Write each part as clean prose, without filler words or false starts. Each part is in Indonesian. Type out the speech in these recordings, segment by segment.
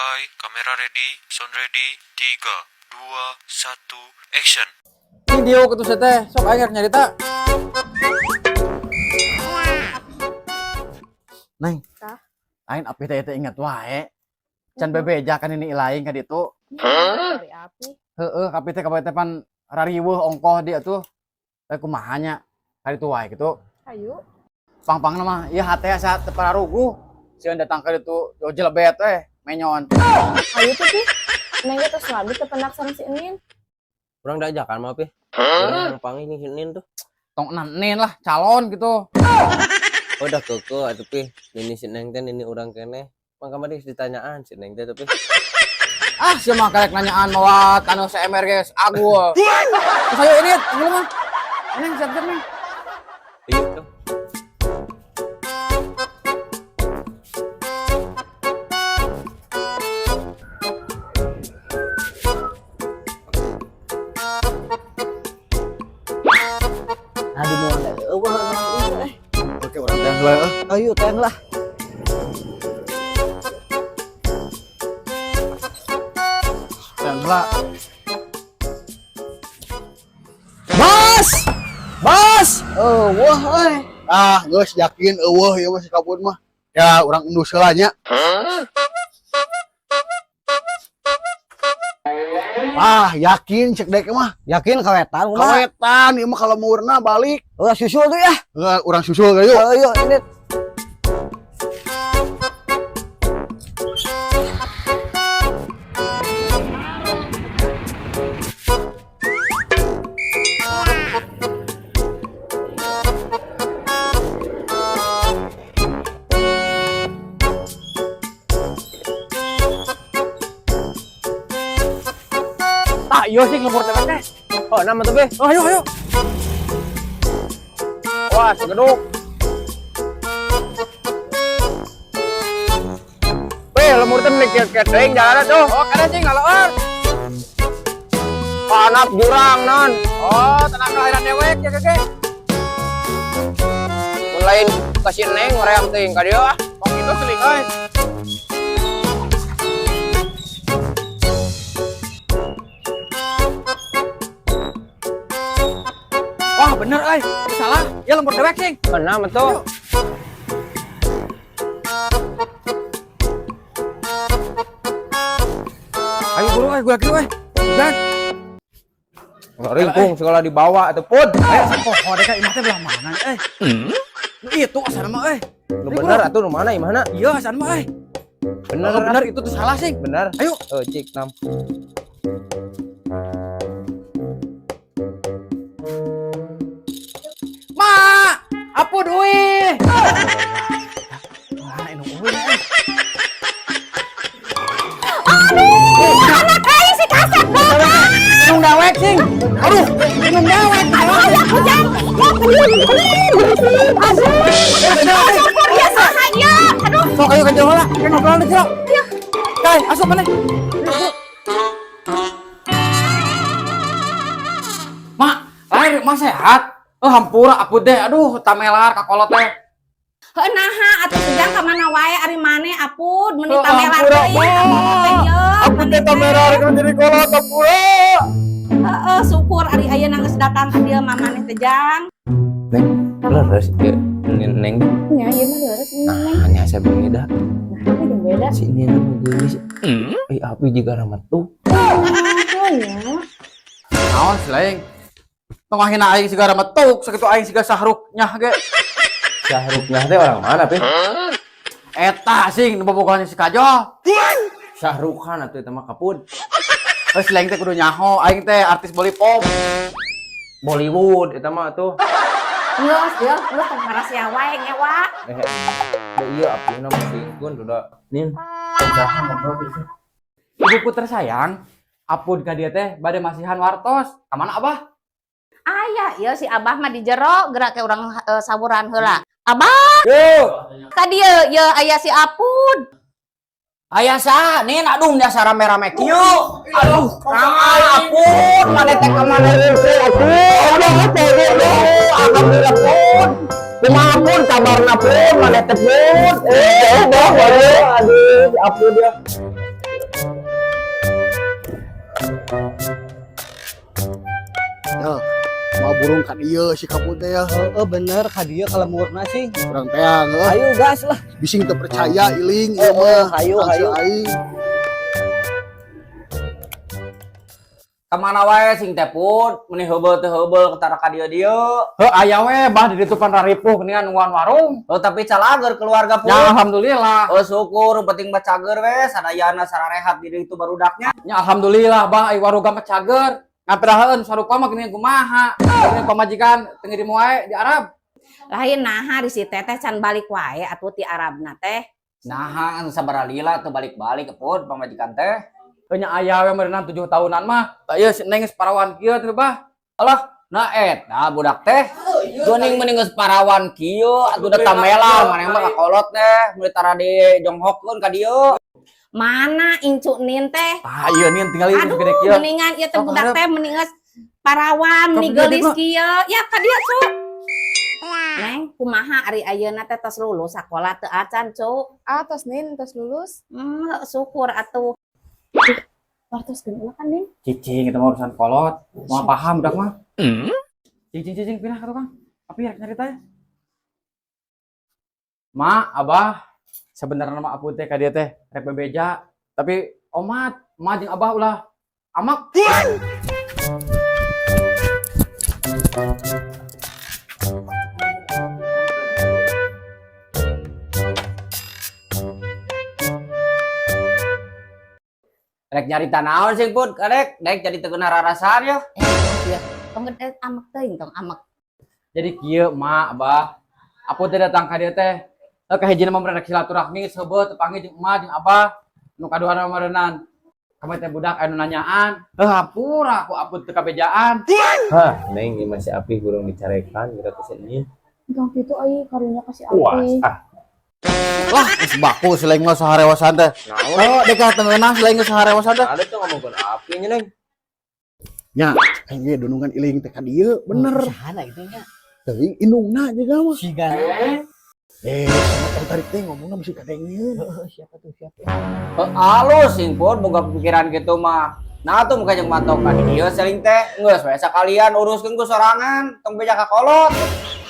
Standby, kamera ready, sound ready, 3, 2, 1, action. Video kutu teh, sok aing nyarita. Neng. Tah? Aing api teh ingat wae. Can bebeja kan ini lain ka ditu. Dari api. Heeh, api teh pan rariweuh ongkoh dia tuh. Kumaha nya? Ka ditu wae kitu. Ayo. Pang-pang mah ieu hate asa teu pararuguh. Sieun datang ka ditu jelebet menyon. Ayo tuh Pi. Neng itu selalu ke penaksan si Enin. Kurang diajakan mah Pi. Yang panggil ini Nin tuh. Tong nin lah calon gitu. Udah keke atuh Pi. Ini si Neng teh ini urang keneh. Mangka mah ditanyaan si Neng teh tapi. Ah, sia mah karek nanyaan mawat anu CMR guys, agul. Terus ayo ini, ayo mah. Neng siap-siap Neng. Iya tuh. Aduh mau ada. Oke, orang teh lah. Ayo teh lah. Tembak. Bos! Bos! Wah euy. Ah, geus yakin eueuh ieu mah si kabun mah. Ya urang indus heula nya. Ah, yakin cek dek mah. Yakin kawetan kumaha? Kawetan ieu mah kalau murna balik. Ulah susul tuh ya. Urang susul ge yuk. Ayo ini. Ah, iya sih ngelumur teh teh. Oh, nama tuh Pi. Oh, ayo ayo. Wah, segeduk. Pi, lemur teh meni keteng jalan tuh. Oh, kada sih ngaloor. Panap jurang non. Oh, tenang kelahiran dewek ya keke. Mun lain kasih Neng ngoream teuing ka dieu ah. Kong itu seling euy. Wah, bener euy. Salah. Ya lembur dewek sing. Benar mah tuh. Ayo buru euy, gua lagi euy. Dan Ringkung sekolah dibawa atuh pun. ayo sapoho deh ka imah teh belah mana euy. Itu asal mah euy. Nu bener atuh nu mana imahna? Iya asal mah euy. Bener Kalau bener itu tuh salah sing. bener. Ayo. Oh, cik nam. Ma, apa duit? Mana ini duit? Anak aing si kasep banget. Minum dawet sing. Aduh, minum dawet. Aduh, ya hujan. Aduh. Syukur ya sahanya. Aduh. Sok ayo ke jauh lah. Kita ngobrol di jero. Kai, asup mana? Mak, lahir mah sehat. Hampura aku deh. Aduh, tamelar kakolot teh. Heunaha atuh sejang ka mana wae ari maneh apud meuni Oh, tamelar ampura, teh. Ma. Aku teh tamelar kan jadi kolot hampura. Heeh, syukur ari aya nanggeus datang ka dieu mamane teh jang. Neng, leres ya. Neng. Nya ieu mah leres ini Neng. Hanya saya beda. Nah, ini beda. Si ini nama geus. Api juga rametu. Nya. Naon selain tengah hina aing sigara metuk sakitu aing siga sahruk nyah ge. Syahruknya teh orang mana, Pi? Eta sing nu bobogohan si Kajo. Syahruk Khan atuh eta mah kapun. Terus lain teh kudu nyaho aing teh artis Bollywood. Bollywood eta mah atuh. Geus, geus tong rahasia wae ngewa. Iya apiuna masih gun udah. Nin. Ibuku tersayang, apud ka dia teh bade masihan wartos. Ka mana Abah? Aya, ieu si Abah mah di jero geura ke urang saburan heula. Abah, Yo. ka dieu ieu aya si Apud. Aya sa, nin aduh nya rame-rame kieu. Aduh, Apun, mana teh ka mana apun. Alhamdulillah pun. Kumaha pun kabarna pun, mana teh pun. Udah boleh. Aduh, apun dia. burung ka dieu si kaput teh ya. Bener kadieu kalau murna sih. Urang teh ngeuh. Ayo gas lah. Bising teu percaya iling ieu mah. Hayu, Langsung hayu. aing. Kemana wae sing teh put, meni heubeul teh heubeul ketara ka dieu. Aya we bah di ditu pan raripuh geuningan nungguan warung. Oh tapi calager keluarga put. Ya alhamdulillah. Oh syukur penting mah cager we sadayana sararehat di ditu barudaknya. Ya alhamdulillah bah ai warung mah cager. Ngapiraheun sarupa mah geuningan kumaha. Geuningan pamajikan teu ngirim wae di Arab. Lain naha di si teteh can balik wae atuh ti Arabna teh. Nah, anu sabaraha lila teu balik-balik put pamajikan teh. Nya aya we merenang 7 tahunan mah. Tak ieu si Neng geus parawan kieu teh bah. Alah, nah eta budak teh. Geuning mending geus parawan kieu atuh da tamela maneh mah kakolot teh, mun tara di jonghokkeun ka dieu. Mana incu nin teh? Ah ieu nih tinggal ieu Aduh, gede kieu. mendingan ieu teh Oh, budak harap. teh mending geus parawan Kok mi gede, geulis Mak? kieu. Ya ka dieu, Cuk. Neng, kumaha ari ayeuna teh tos lulus sakola teu acan, Cuk? Tos nin, tos lulus. Syukur atuh. Wartos geuna kan, Ning? Cicing kita mau urusan kolot. Mau paham udah mah. Cicing pindah ka tukang. Api rek nyarita ya. Ma, Abah, sebenarnya nama apu teh ka dieu teh rek bebeja, tapi omat, ma jeung Abah ulah amak. Rek nyarita naon sing put, kadek dek jadi teu keuna rarasan ya. Tong gede amak teuing tong amak. Jadi kieu ma, Abah, apu teh datang ka dieu teh kahijina mah rek silaturahmi sebut tepanggih jeung emak jeung Abah nu kaduhana meureunnan. Kamu teh budak anu nanyaan, hampura ku apu teu kabejaan. Hah, Neng ieu masih api kurang dicarekan kita teh ini. Gang gitu ai karunya kasih Puas api. Lah, geus baku selain mah saharewasan teh. Oh, dekat tengenah selain geus saharewasan teh. Ada tuh ngomongkeun api nya, Neng. Nya, aing ge dunungan iling teh ka dieu, bener. Sahana itu nya. Teuing indungna juga mah. Siga. Sama tong tarik teh ngomongna mesti kadengieun. Siapa tuh? Alus sing put boga pikiran gitu mah. Nah tuh muka jeung matok ka dieu seling teh geus we sakalian uruskeun ku sorangan tong beja ka kolot.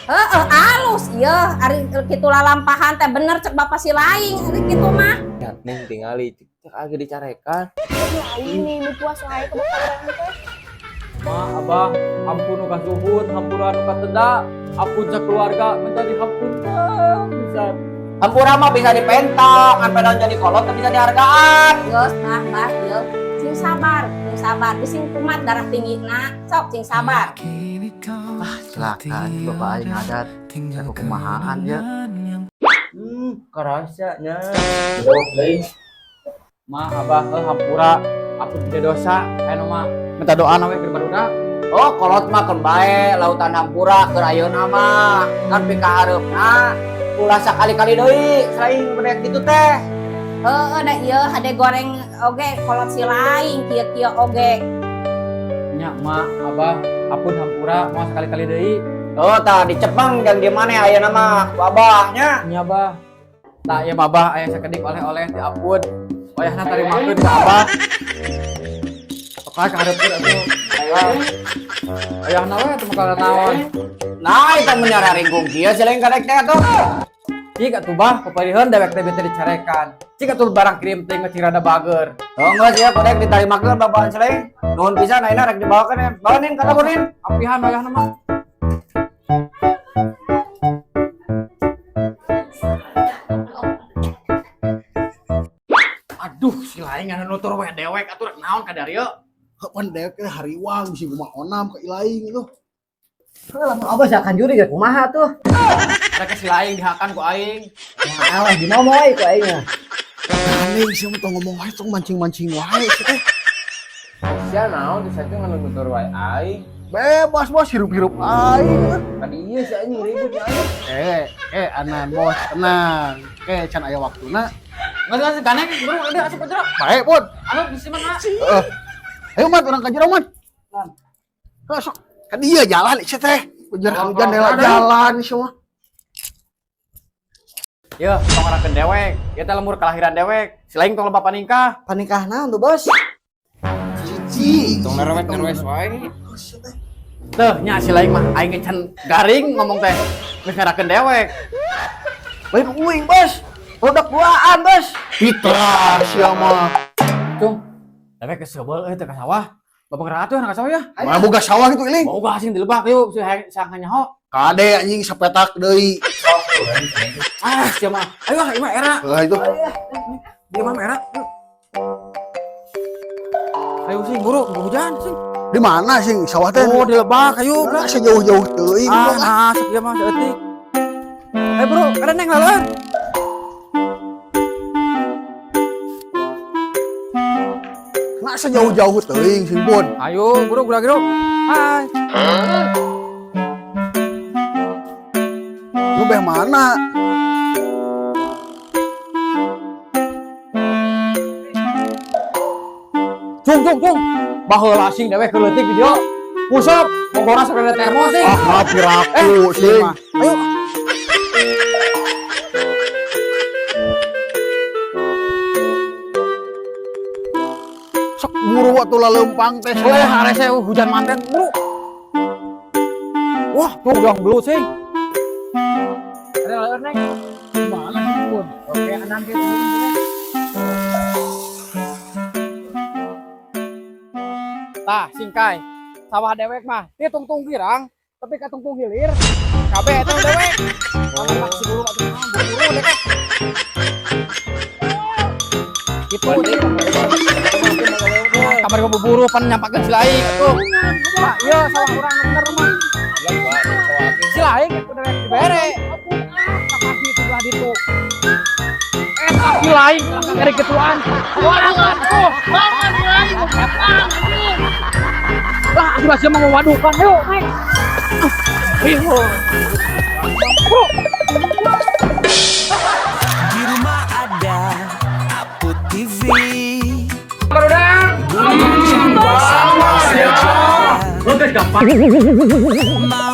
Heeh, alus ieu ari kitu lalampahan teh bener cek bapak si laing ari kitu mah. Ya, Neng tingali cek age dicarekan. Ya ini nu puas wae ke bapak urang teh. Ma, Abah, ampun nu kasuhun, hampura nu katenda, ampun sakeluarga minta dihampunkeun pisan. Hampura mah bisa dipentok, ampe jadi kolot teh bisa dihargaan. Geus bah ieu. Sing sabar, sing kumat darah tinggina. Sok sing sabar. Silakan bapak aing adat anu kumahaan ya. Karasa nya. Ma, Abah, hampura, ampun tidak dosa, anu mah minta doa na we keur barudak. Oh kolot mah keun bae lautan hampura keur ayeuna mah kan pika hareupna ulah sakali-kali deui selain benek kitu teh. Heeh da ieu hade goreng oge kolot si laing kieu oge. Nya, Ma, Abah, ampun hampura, mau sekali-kali deui. Oh tah dicepeng jeung di mana ayeuna mah ku abahnya. Nya, Abah. Tak ya Abah aya sakedik oleh-oleh di ampun. Wayahna tarimakeun ka Abah. Oka kahareupeun atuh. Ayahna we teu bakal naon. Nah eta menyara ringkung kieu selain kadek teh atuh. Cik atuh bah, papariheun dewek teh bete dicarekan. Cik atuh barang kirim teh ngecing rada bager. Oh geus ya kadek ditarimakeun bapak selain. Nuhun pisan ayeuna rek dibawakeun ya. Bawanin ka dapur nin. Apihan wayahna mah. Aduh, si lain anu nutur we dewek atuh rek naon ka dieu? Kapan dewek teh hariwang bisi kumaha ka ilaing itu. Abah sakan juri ge kumaha tuh? Rek si lain dihakan ku aing. Alah di mau wae ku aing mah. Aneh sih tong ngomong wae tong mancing-mancing wae sih teh. Sia naon di saking anu nutur wae aing. Bebas bos hirup-hirup aing. Tadi ieu si anjing ribut nya aing. Anan bos tenang. Can aya waktuna. Nggak ganeng, bro, ada asup aja. Bae pun. Anu bisa mana? Ayo mat orang ka jero mat. Sok ka dieu jalan ieu teh. Ujar hujan dela jalan semua. Yo, tong ngarakeun dewek. Ieu teh lemur kelahiran dewek. Si lain tong loba panikah. Panikah naon tuh, Bos? Cici. Tong nerwes wae. Teh, nya si lain mah aing can garing ngomong teh. Geus ngarakeun dewek. Lain uing, Bos. Produk buahan, Bos. Fitra sia mah. Cung. Dewek geus seubel teh ka sawah. Bapak ngeratu ka sawah ya. Mana boga sawah gitu iling. Boga sing dilebak yuk, sang nyaho. Kade anjing sapetak deui. Ah, sia mah. Ayo mah era. Itu. Dia mah era. Ayo sing buru, hujan sing. Di mana sih sawah teh? Oh, dilebak ayo. Nah, sejauh-jauh teuing. Ah, nah, dia mah seetik. Bro, kada neng laluan. Nah, sejauh-jauh teuing sing pun. Ayo, bro, gura-gura. Hai. Lu beh mana? Cung. Baheula sing dewek keleutik di dieu. Pusap, pokona sakada termo sing. Ah, piraku sing. Ayo. Sok buru waktu lalempang teh. Soleh harese hujan manten, bro. Wah, tuh udah belut sing. Ada laluan neng. Mana sih pun? Oke, anan gitu. Tah, singkai. Sawah dewek mah, dia tungtung girang, tapi katungtung hilir. Kabeh eta dewek. Kalau mak si buru atuh buru dewek. Gitu deh. Kamar gua buru pan nyampakeun si lain atuh. Pak, ieu sawah urang bener mah. Si lain udah dibere. Kapasi sebelah ditu. Eta si lain dari ketuaan. Lah, sudah siapa mau waduhkan, ayo, naik. Ayo. Di rumah ada Apu TV. Baru dah. Mau